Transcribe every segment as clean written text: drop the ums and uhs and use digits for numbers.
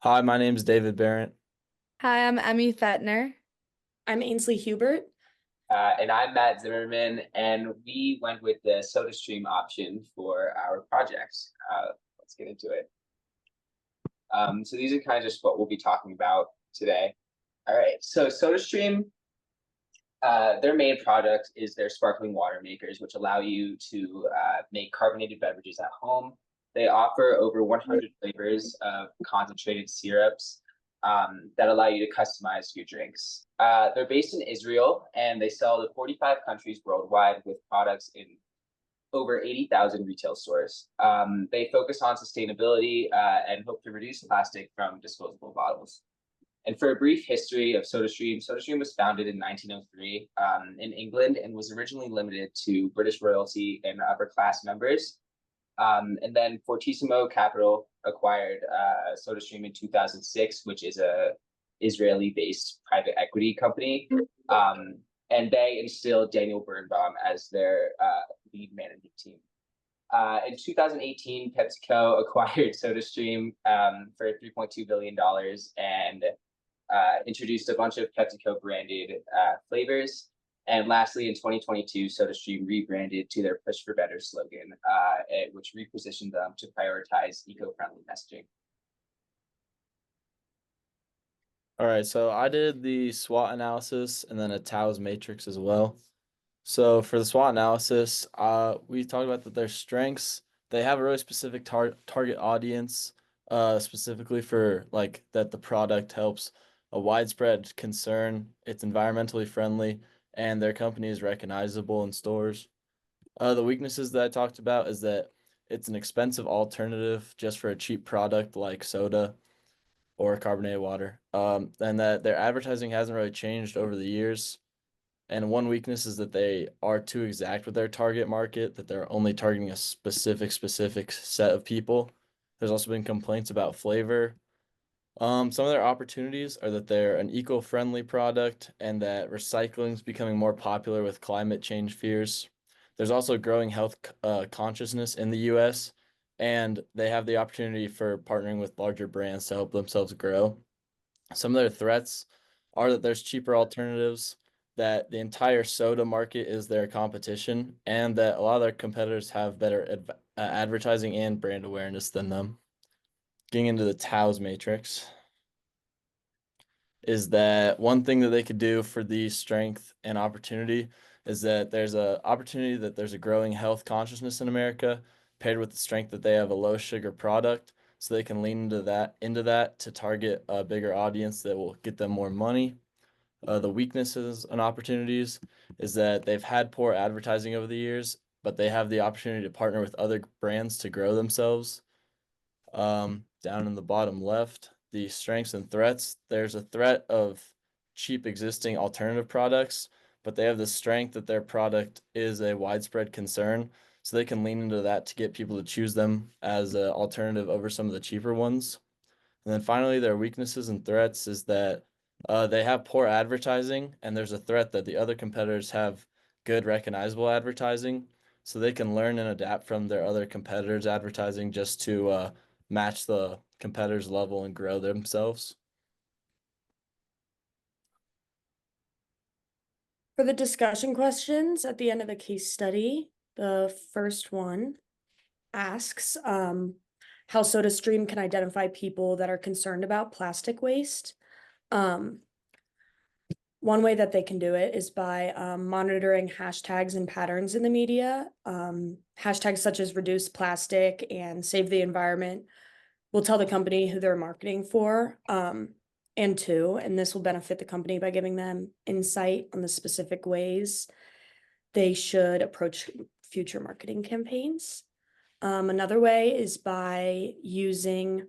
Hi, my name is David Barrett. Hi, I'm Emmy Fettner. I'm Ainsley Hubert. And I'm Matt Zimmerman, and we went with the SodaStream option for our projects. Let's get into it. So these are kind of just what we'll be talking about today. All right, so SodaStream, their main product is their sparkling water makers, which allow you to make carbonated beverages at home. They offer over 100 flavors of concentrated syrups that allow you to customize your drinks. They're based in Israel and they sell to 45 countries worldwide with products in over 80,000 retail stores. They focus on sustainability and hope to reduce plastic from disposable bottles. And for a brief history of SodaStream, SodaStream was founded in 1903 in England and was originally limited to British royalty and upper class members. And then Fortissimo Capital acquired SodaStream in 2006, which is a Israeli-based private equity company. And they instilled Daniel Birnbaum as their lead management team. In 2018, PepsiCo acquired SodaStream for $3.2 billion and introduced a bunch of PepsiCo branded flavors. And lastly, in 2022, SodaStream rebranded to their Push for Better slogan, which repositioned them to prioritize eco-friendly messaging. All right, so I did the SWOT analysis and then a Taos matrix as well. So for the SWOT analysis, we talked about that their strengths, they have a really specific target audience, specifically for like that the product helps a widespread concern, it's environmentally friendly, and their company is recognizable in stores. The weaknesses that I talked about is that it's an expensive alternative just for a cheap product like soda or carbonated water. And that their advertising hasn't really changed over the years. And one weakness is that they are too exact with their target market, that they're only targeting a specific set of people. There's also been complaints about flavor. Some of their opportunities are that they're an eco-friendly product and that recycling is becoming more popular with climate change fears. There's also growing health consciousness in the US, and they have the opportunity for partnering with larger brands to help themselves grow. Some of their threats are that there's cheaper alternatives, that the entire soda market is their competition, and that a lot of their competitors have better advertising and brand awareness than them. Getting into the Taos matrix is that one thing that they could do for the strength and opportunity is that there's a opportunity that there's a growing health consciousness in America paired with the strength that they have a low sugar product, so they can lean into that to target a bigger audience that will get them more money. The weaknesses and opportunities is that they've had poor advertising over the years, but they have the opportunity to partner with other brands to grow themselves. Down in the bottom left, the strengths and threats. There's a threat of cheap existing alternative products, but they have the strength that their product is a widespread concern, so they can lean into that to get people to choose them as an alternative over some of the cheaper ones. And then finally, their weaknesses and threats is that they have poor advertising, and there's a threat that the other competitors have good recognizable advertising, so they can learn and adapt from their other competitors' advertising just to match the competitors' level and grow themselves. For the discussion questions at the end of the case study, the first one asks how SodaStream can identify people that are concerned about plastic waste. One way that they can do it is by monitoring hashtags and patterns in the media. Hashtags such as reduce plastic and save the environment will tell the company who they're marketing for and to, and this will benefit the company by giving them insight on the specific ways they should approach future marketing campaigns. Another way is by using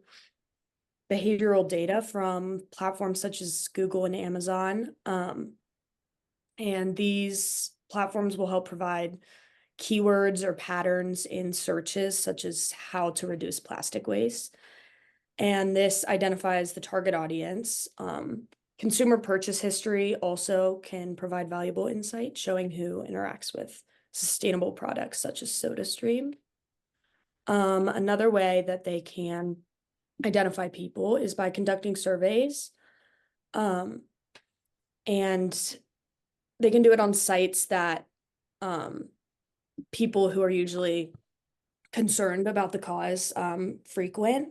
behavioral data from platforms such as Google and Amazon. And these platforms will help provide keywords or patterns in searches, such as how to reduce plastic waste. And this identifies the target audience. Consumer purchase history also can provide valuable insight, showing who interacts with sustainable products such as SodaStream. Another way that they can identify people is by conducting surveys. And they can do it on sites that people who are usually concerned about the cause frequent,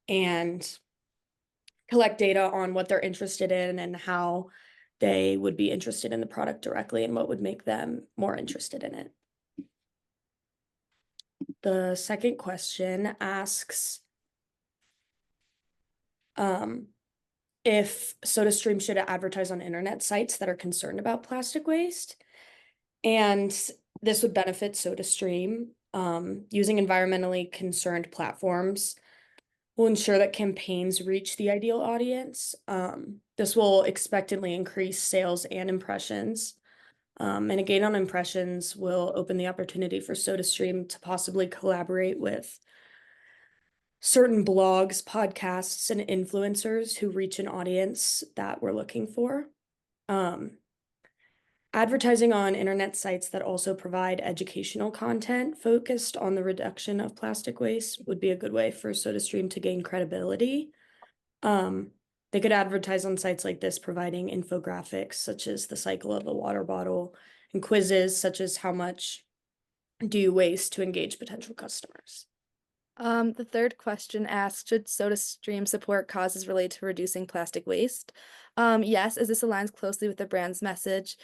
and collect data on what they're interested in and how they would be interested in the product directly and what would make them more interested in it. The second question asks if SodaStream should advertise on internet sites that are concerned about plastic waste. And this would benefit SodaStream. Using environmentally concerned platforms will ensure that campaigns reach the ideal audience. This will expectantly increase sales and impressions. And a gain on impressions will open the opportunity for SodaStream to possibly collaborate with certain blogs, podcasts, and influencers who reach an audience that we're looking for. Advertising on internet sites that also provide educational content focused on the reduction of plastic waste would be a good way for SodaStream to gain credibility. They could advertise on sites like this, providing infographics such as the cycle of a water bottle and quizzes such as how much do you waste to engage potential customers. The third question asks, should SodaStream support causes related to reducing plastic waste? Yes, as this aligns closely with the brand's message.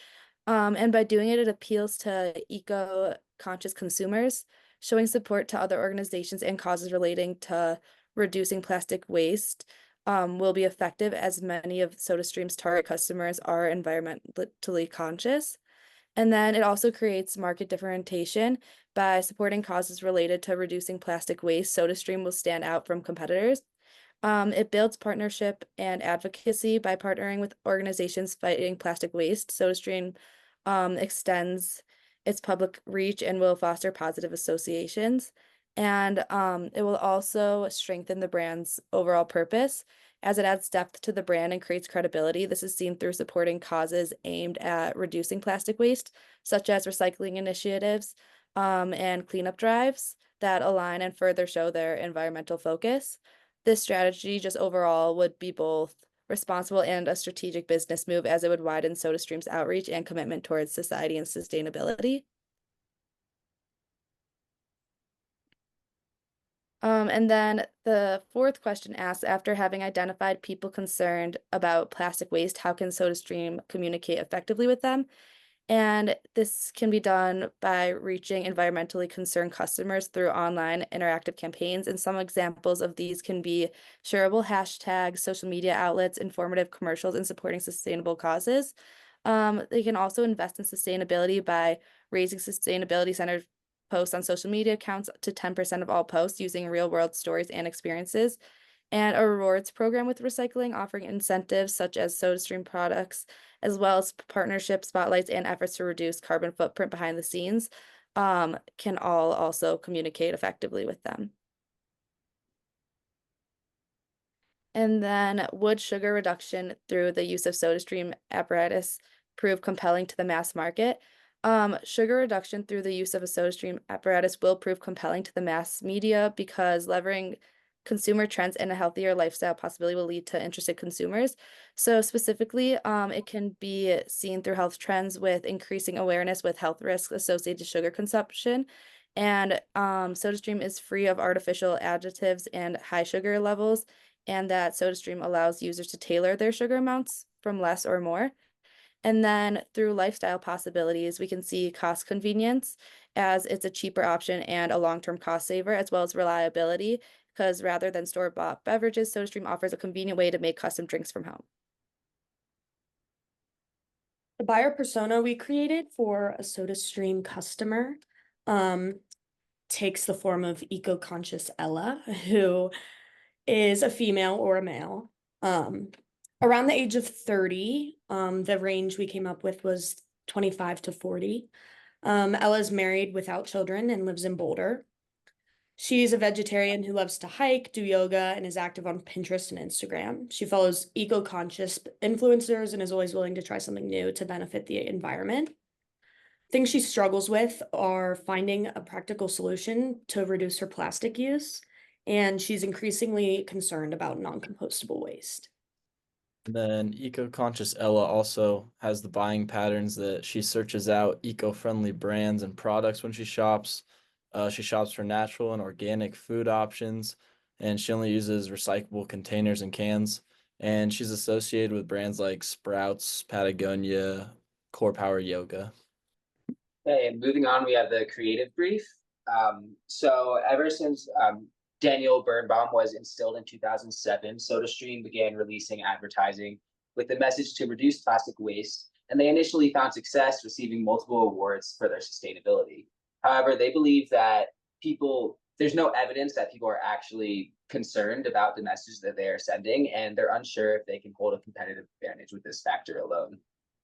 And by doing it, it appeals to eco-conscious consumers, showing support to other organizations and causes relating to reducing plastic waste will be effective, as many of SodaStream's target customers are environmentally conscious. And then it also creates market differentiation. By supporting causes related to reducing plastic waste, SodaStream will stand out from competitors. It builds partnership and advocacy by partnering with organizations fighting plastic waste. SodaStream extends its public reach and will foster positive associations. And it will also strengthen the brand's overall purpose as it adds depth to the brand and creates credibility. This is seen through supporting causes aimed at reducing plastic waste, such as recycling initiatives and cleanup drives that align and further show their environmental focus. This strategy just overall would be both responsible and a strategic business move, as it would widen SodaStream's outreach and commitment towards society and sustainability. And then the fourth question asks, after having identified people concerned about plastic waste, how can SodaStream communicate effectively with them? And this can be done by reaching environmentally concerned customers through online interactive campaigns. And some examples of these can be shareable hashtags, social media outlets, informative commercials, and supporting sustainable causes. They can also invest in sustainability by raising sustainability-centered posts on social media accounts to 10% of all posts, using real-world stories and experiences. And a rewards program with recycling, offering incentives such as SodaStream products, as well as partnership spotlights and efforts to reduce carbon footprint behind the scenes, can all also communicate effectively with them. And then, would sugar reduction through the use of SodaStream apparatus prove compelling to the mass market? Sugar reduction through the use of a SodaStream apparatus will prove compelling to the mass media, because leveraging consumer trends and a healthier lifestyle possibility will lead to interested consumers. So specifically, it can be seen through health trends with increasing awareness with health risks associated to sugar consumption. And SodaStream is free of artificial additives and high sugar levels, and that SodaStream allows users to tailor their sugar amounts from less or more. And then through lifestyle possibilities, we can see cost convenience, as it's a cheaper option and a long-term cost saver, as well as reliability, because rather than store-bought beverages, SodaStream offers a convenient way to make custom drinks from home. The buyer persona we created for a SodaStream customer takes the form of eco-conscious Ella, who is a female or a male. Around the age of 30, the range we came up with was 25 to 40. Ella's married without children and lives in Boulder. She's a vegetarian who loves to hike, do yoga, and is active on Pinterest and Instagram. She follows eco-conscious influencers and is always willing to try something new to benefit the environment. Things she struggles with are finding a practical solution to reduce her plastic use and she's increasingly concerned about non-compostable waste. And then eco-conscious Ella also has the buying patterns that she searches out eco-friendly brands and products when she shops. She shops for natural and organic food options, and she only uses recyclable containers and cans. And she's associated with brands like Sprouts, Patagonia, Core Power Yoga. Okay, and moving on, we have the creative brief. So ever since Daniel Birnbaum was instilled in 2007, SodaStream began releasing advertising with the message to reduce plastic waste, and they initially found success, receiving multiple awards for their sustainability. However, they believe that there's no evidence that people are actually concerned about the message that they are sending, and they're unsure if they can hold a competitive advantage with this factor alone.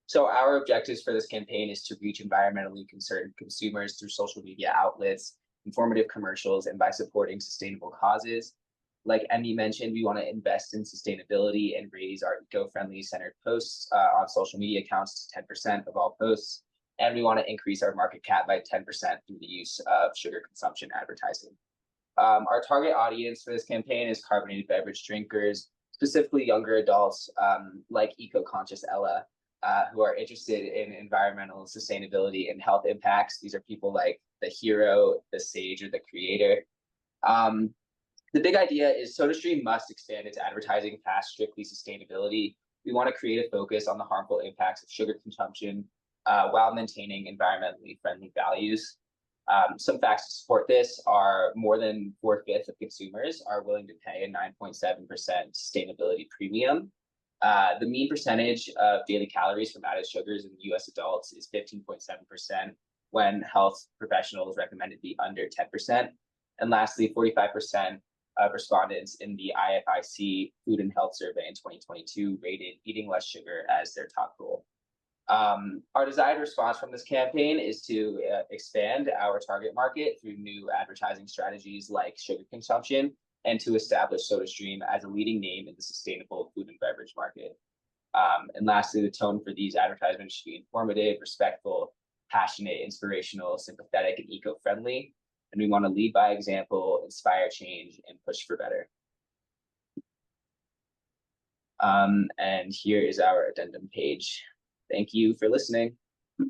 So our objectives for this campaign is to reach environmentally concerned consumers through social media outlets, informative commercials, and by supporting sustainable causes. Like Emmy mentioned, we want to invest in sustainability and raise our eco-friendly centered posts on social media accounts to 10% of all posts. And we want to increase our market cap by 10% through the use of sugar consumption advertising. Our target audience for this campaign is carbonated beverage drinkers, specifically younger adults like eco-conscious Ella, who are interested in environmental sustainability and health impacts. These are people like the hero, the sage, or the creator. The big idea is SodaStream must expand its advertising past strictly sustainability. We want to create a focus on the harmful impacts of sugar consumption while maintaining environmentally friendly values. Some facts to support this are more than 4/5 of consumers are willing to pay a 9.7% sustainability premium. The mean percentage of daily calories from added sugars in US adults is 15.7%, when health professionals recommend it be under 10%. And lastly, 45% of respondents in the IFIC Food and Health Survey in 2022 rated eating less sugar as their top goal. Our desired response from this campaign is to expand our target market through new advertising strategies like sugar consumption, and to establish SodaStream as a leading name in the sustainable food and beverage market. And lastly, the tone for these advertisements should be informative, respectful, passionate, inspirational, sympathetic, and eco-friendly. And we want to lead by example, inspire change, and push for better. And here is our addendum page. Thank you for listening.